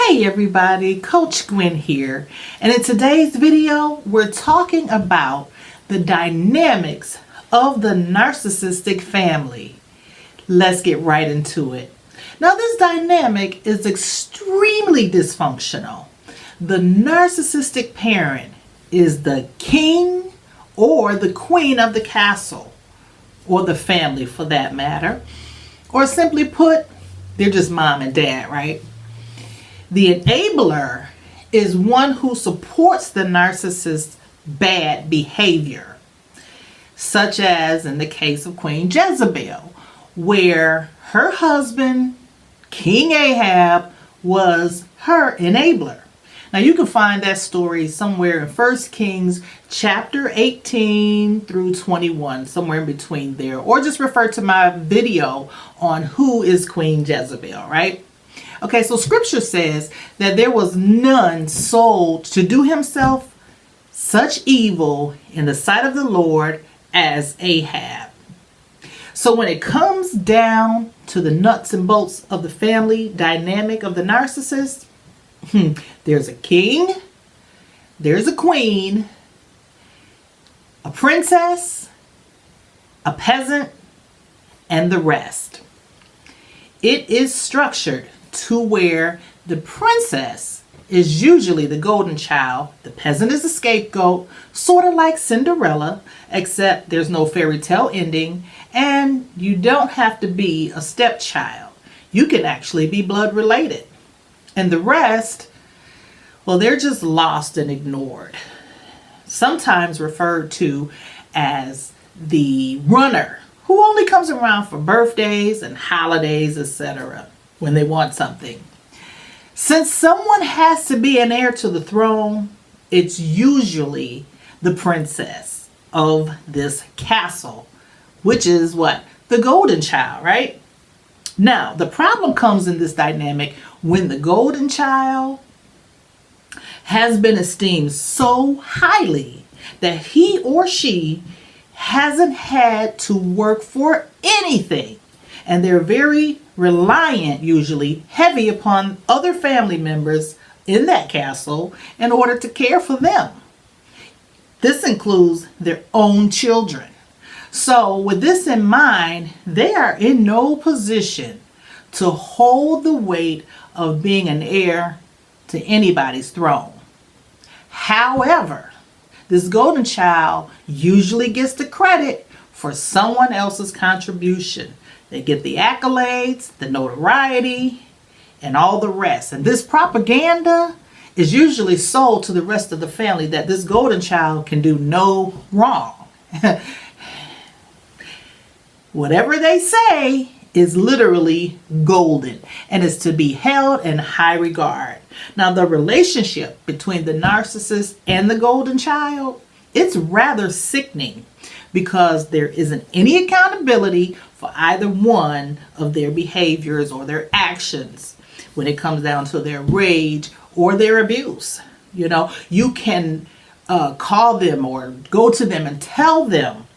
Hey everybody, Coach Gwen here, and in today's video we're talking about the dynamics of the narcissistic family. Let's get right into it. Now this dynamic is extremely dysfunctional. The narcissistic parent is the king or the queen of the castle, or the family for that matter, or simply put, they're just mom and dad, right? The enabler is one who supports the narcissist's bad behavior, such as in the case of Queen Jezebel, where her husband, King Ahab, was her enabler. Now you can find that story somewhere in 1 Kings chapter 18 through 21, somewhere in between there, or just refer to my video on who is Queen Jezebel, right? Okay, so scripture says that there was none sold to do himself such evil in the sight of the Lord as Ahab. So when it comes down to the nuts and bolts of the family dynamic of the narcissist, there's a king, there's a queen, a princess, a peasant, and the rest. It is structured to where the princess is usually the golden child, the peasant is the scapegoat, sort of like Cinderella, except there's no fairy tale ending, and you don't have to be a stepchild. You can actually be blood related. And the rest, well, they're just lost and ignored. Sometimes referred to as the runner, who only comes around for birthdays and holidays, etc., when they want something. Since someone has to be an heir to the throne, it's usually the princess of this castle, which is what? The golden child, right? Now, the problem comes in this dynamic when the golden child has been esteemed so highly that he or she hasn't had to work for anything. And they're very reliant, usually heavy upon other family members in that castle in order to care for them. This includes their own children. So with this in mind, they are in no position to hold the weight of being an heir to anybody's throne. However, this golden child usually gets the credit for someone else's contribution. They get the accolades, the notoriety, and all the rest. And this propaganda is usually sold to the rest of the family that this golden child can do no wrong. Whatever they say is literally golden and is to be held in high regard. Now, the relationship between the narcissist and the golden child, it's rather sickening because there isn't any accountability for either one of their behaviors or their actions when it comes down to their rage or their abuse. You know, you can call them or go to them and tell them,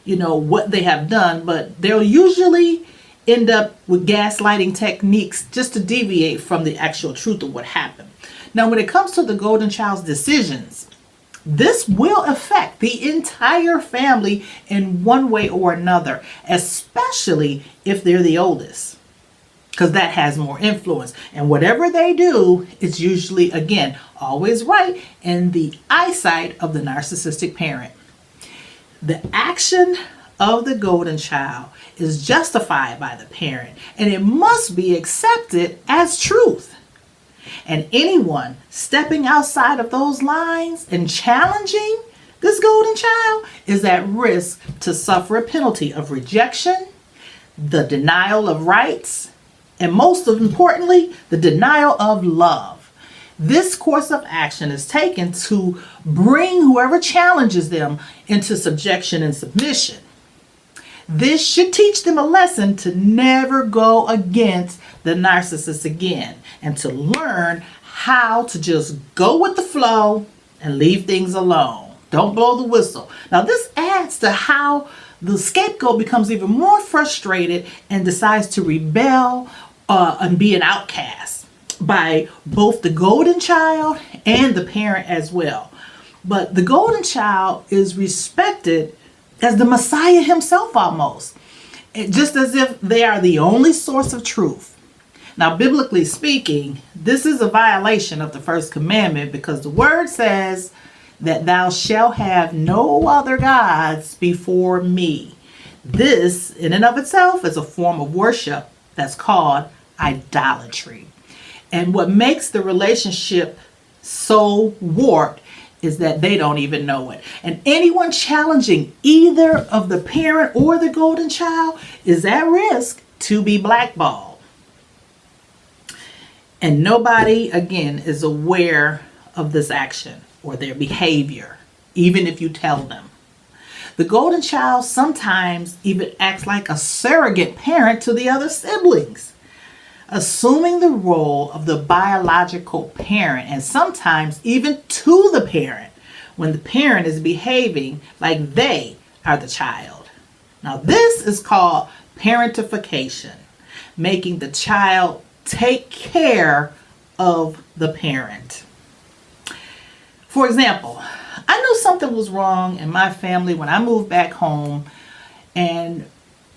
you know, what they have done, but they'll usually end up with gaslighting techniques just to deviate from the actual truth of what happened. Now, when it comes to the golden child's decisions, this will affect the entire family in one way or another, especially if they're the oldest, because that has more influence. And whatever they do is usually, again, always right in the eyesight of the narcissistic parent. The action of the golden child is justified by the parent, and it must be accepted as truth. And anyone stepping outside of those lines and challenging this golden child is at risk to suffer a penalty of rejection, the denial of rights, and most importantly, the denial of love. This course of action is taken to bring whoever challenges them into subjection and submission. This should teach them a lesson to never go against the narcissist again, and to learn how to just go with the flow and leave things alone. Don't blow the whistle. Now this adds to how the scapegoat becomes even more frustrated and decides to rebel and be an outcast. by both the golden child and the parent as well. But the golden child is respected as the Messiah himself almost, just as if they are the only source of truth. Now, biblically speaking, this is a violation of the first commandment, because the word says that thou shalt have no other gods before me. This, in and of itself, is a form of worship that's called idolatry. And what makes the relationship so warped is that they don't even know it. And anyone challenging either of the parent or the golden child is at risk to be blackballed. And nobody, again, is aware of this action or their behavior, even if you tell them. The golden child sometimes even acts like a surrogate parent to the other siblings, assuming the role of the biological parent, and sometimes even to the parent when the parent is behaving like they are the child. Now, this is called parentification, making the child take care of the parent. For example, I knew something was wrong in my family when I moved back home, and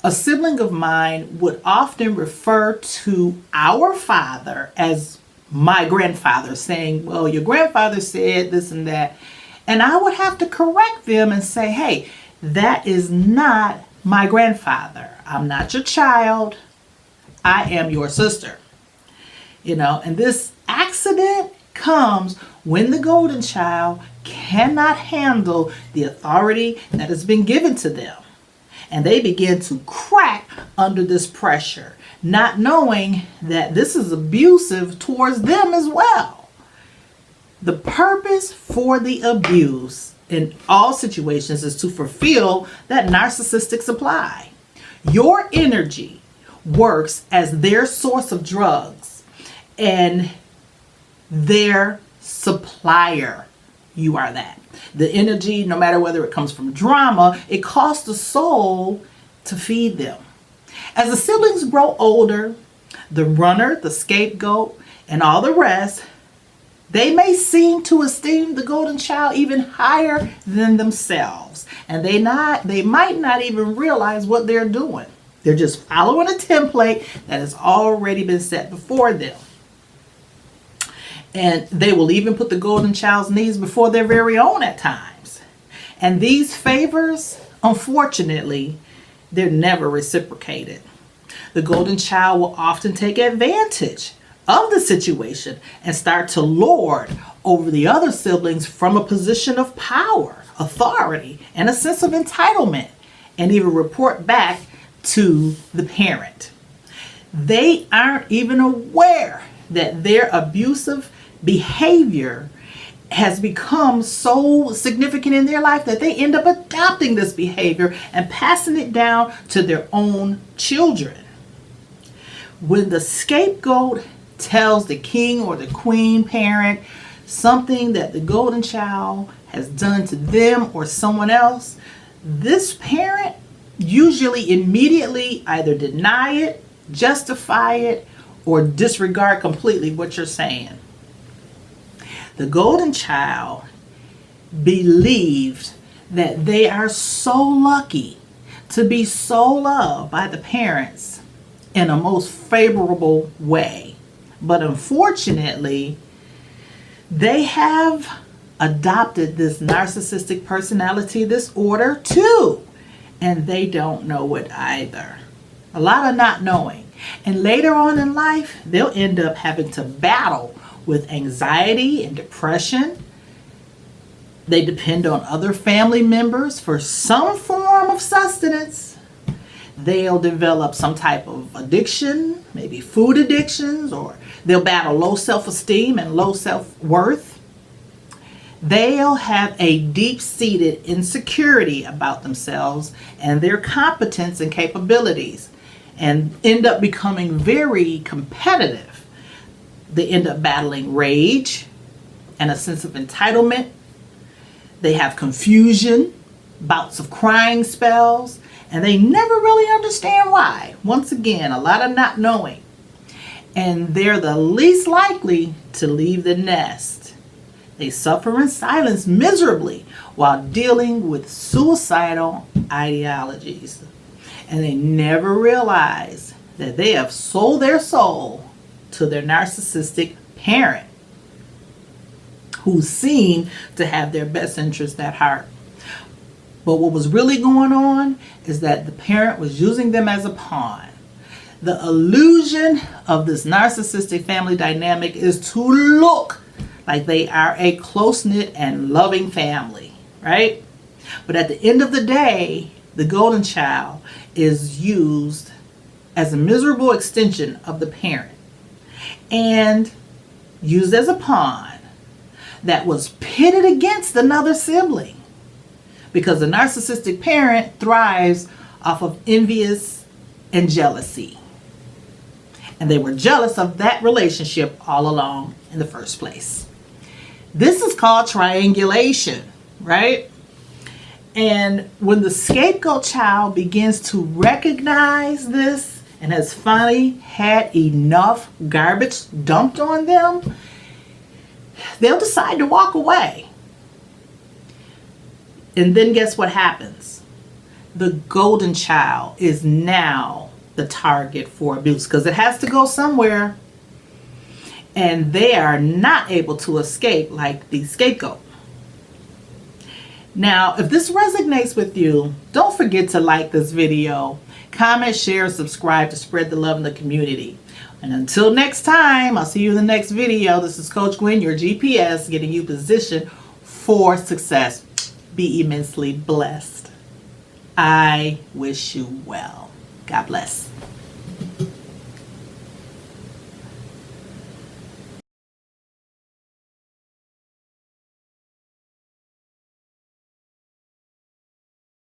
a sibling of mine would often refer to our father as my grandfather, saying, well, your grandfather said this and that. And I would have to correct them and say, hey, that is not my grandfather. I'm not your child. I am your sister. And this accident comes when the golden child cannot handle the authority that has been given to them. And they begin to crack under this pressure, not knowing that this is abusive towards them as well. The purpose for the abuse in all situations is to fulfill that narcissistic supply. Your energy works as their source of drugs and their supplier. You are that. The energy, no matter whether it comes from drama, it costs the soul to feed them. As the siblings grow older, the runner, the scapegoat, and all the rest, they may seem to esteem the golden child even higher than themselves. And they might not even realize what they're doing. They're just following a template that has already been set before them. And they will even put the golden child's needs before their very own at times. And these favors, unfortunately, they're never reciprocated. The golden child will often take advantage of the situation and start to lord over the other siblings from a position of power, authority, and a sense of entitlement, and even report back to the parent. They aren't even aware that their abusive behavior has become so significant in their life that they end up adopting this behavior and passing it down to their own children. When the scapegoat tells the king or the queen parent something that the golden child has done to them or someone else, this parent usually immediately either deny it, justify it, or disregard completely what you're saying. The golden child believes that they are so lucky to be so loved by the parents in a most favorable way. But unfortunately, they have adopted this narcissistic personality disorder too, and they don't know it either. A lot of not knowing. And later on in life, they'll end up having to battle with anxiety and depression. They depend on other family members for some form of sustenance. They'll develop some type of addiction, maybe food addictions, or they'll battle low self-esteem and low self-worth. They'll have a deep-seated insecurity about themselves and their competence and capabilities, and end up becoming very competitive. They end up battling rage and a sense of entitlement. They have confusion, bouts of crying spells, and they never really understand why. Once again, a lot of not knowing. and they're the least likely to leave the nest. They suffer in silence miserably while dealing with suicidal ideologies. And they never realize that they have sold their soul to their narcissistic parent, who seem to have their best interest at heart. But what was really going on is that the parent was using them as a pawn. The illusion of this narcissistic family dynamic is to look like they are a close-knit and loving family, right? But at the end of the day, the golden child is used as a miserable extension of the parent and used as a pawn that was pitted against another sibling, because the narcissistic parent thrives off of envious and jealousy. And they were jealous of that relationship all along in the first place. This is called triangulation, right? And when the scapegoat child begins to recognize this and has finally had enough garbage dumped on them, they'll decide to walk away. And then guess what happens? The golden child is now the target for abuse, because it has to go somewhere, and they are not able to escape like the scapegoat. Now, if this resonates with you, don't forget to like this video, comment, share, and subscribe to spread the love in the community. And until next time, I'll see you in the next video. This is Coach Gwen, your GPS, getting you positioned for success. Be immensely blessed. I wish you well. God bless.